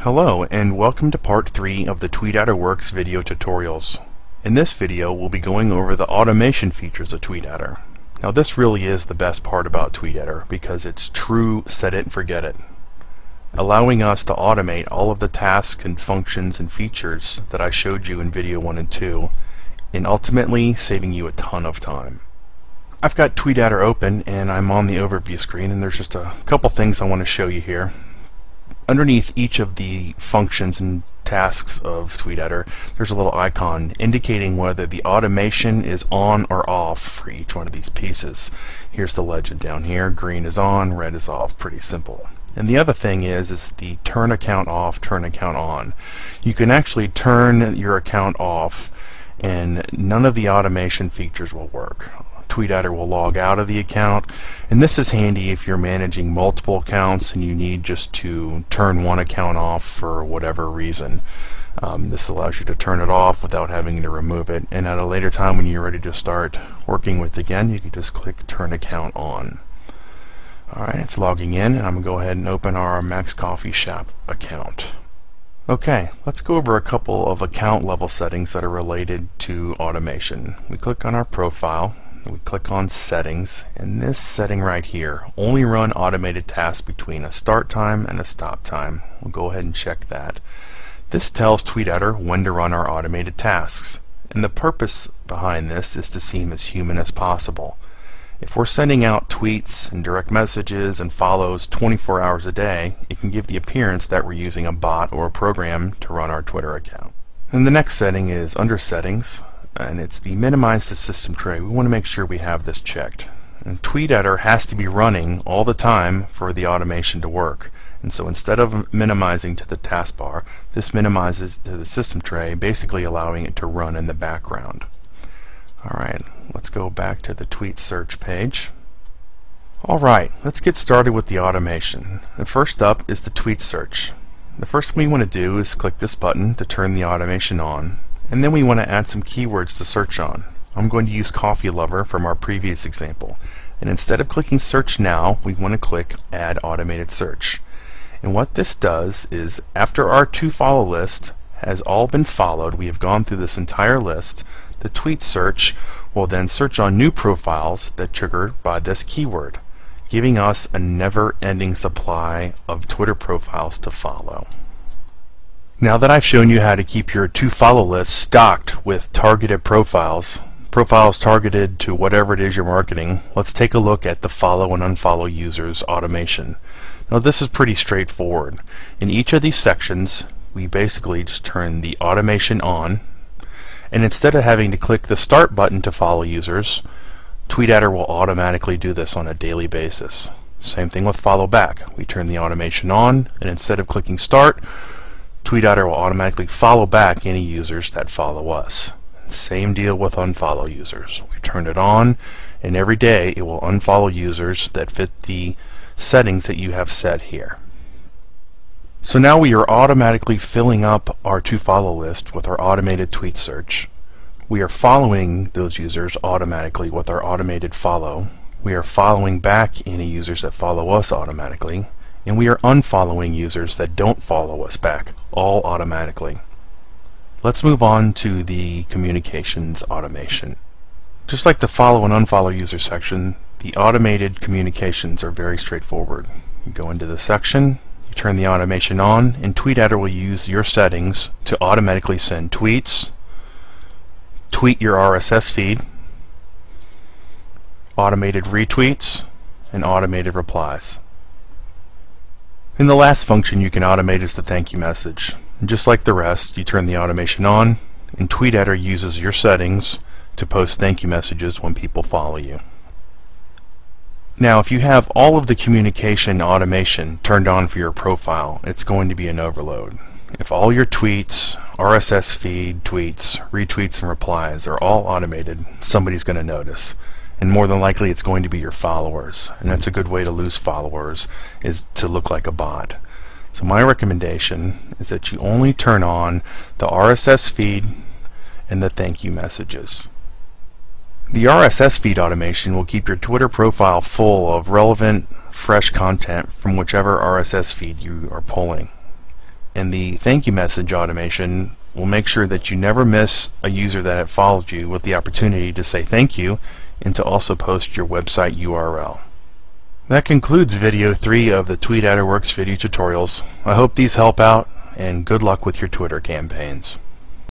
Hello and welcome to part 3 of the TweetAdder Works video tutorials. In this video we'll be going over the automation features of TweetAdder. Now this really is the best part about TweetAdder because it's true set it and forget it, allowing us to automate all of the tasks and functions and features that I showed you in video 1 and 2 and ultimately saving you a ton of time. I've got TweetAdder open and I'm on the overview screen, and there's just a couple things I want to show you here. Underneath each of the functions and tasks of TweetAdder, there's a little icon indicating whether the automation is on or off for each one of these pieces. Here's the legend down here. Green is on, red is off. Pretty simple. And the other thing is the turn account off, turn account on. You can actually turn your account off and none of the automation features will work. TweetAdder will log out of the account, and this is handy if you're managing multiple accounts and you need just to turn one account off for whatever reason. This allows you to turn it off without having to remove it, and at a later time when you're ready to start working with it again, you can just click turn account on. Alright, it's logging in, and I'm going to go ahead and open our Max Coffee Shop account. Okay, let's go over a couple of account level settings that are related to automation. We click on our profile, we click on settings, and this setting right here, only run automated tasks between a start time and a stop time. We'll go ahead and check that. This tells TweetAdder when to run our automated tasks, and the purpose behind this is to seem as human as possible. If we're sending out tweets and direct messages and follows 24 hours a day, it can give the appearance that we're using a bot or a program to run our Twitter account. And the next setting is under settings, and it's the minimize the system tray. We want to make sure we have this checked. And TweetAdder has to be running all the time for the automation to work. And so instead of minimizing to the taskbar, this minimizes to the system tray, basically allowing it to run in the background. Alright, let's go back to the tweet search page. Alright, let's get started with the automation. And first up is the tweet search. The first thing we want to do is click this button to turn the automation on. And then we want to add some keywords to search on. I'm going to use coffee lover from our previous example. And instead of clicking search now, we want to click add automated search. And what this does is after our to follow list has all been followed, we have gone through this entire list, the tweet search will then search on new profiles that triggered by this keyword, giving us a never-ending supply of Twitter profiles to follow. Now that I've shown you how to keep your to-follow list stocked with targeted profiles targeted to whatever it is you're marketing, let's take a look at the follow and unfollow users automation. Now this is pretty straightforward. In each of these sections, we basically just turn the automation on, and instead of having to click the start button to follow users, TweetAdder will automatically do this on a daily basis. Same thing with follow back. We turn the automation on, and instead of clicking start, TweetAdder will automatically follow back any users that follow us. Same deal with unfollow users. We turn it on, and every day it will unfollow users that fit the settings that you have set here. So now we are automatically filling up our to follow list with our automated tweet search. We are following those users automatically with our automated follow. We are following back any users that follow us automatically. And we are unfollowing users that don't follow us back, all automatically. Let's move on to the communications automation. Just like the follow and unfollow user section, the automated communications are very straightforward. You go into the section, you turn the automation on, and TweetAdder will use your settings to automatically send tweets, tweet your RSS feed, automated retweets, and automated replies. And the last function you can automate is the thank you message. And just like the rest, you turn the automation on, and TweetAdder uses your settings to post thank you messages when people follow you. Now, if you have all of the communication automation turned on for your profile, it's going to be an overload. If all your tweets, RSS feed, tweets, retweets, and replies are all automated, somebody's going to notice. And more than likely it's going to be your followers, and that's a good way to lose followers, is to look like a bot. So my recommendation is that you only turn on the RSS feed and the thank you messages. The RSS feed automation will keep your Twitter profile full of relevant, fresh content from whichever RSS feed you are pulling. And the thank you message automation will make sure that you never miss a user that have followed you with the opportunity to say thank you and to also post your website URL. That concludes video 3 of the TweetAdderWorks video tutorials. I hope these help out, and good luck with your Twitter campaigns.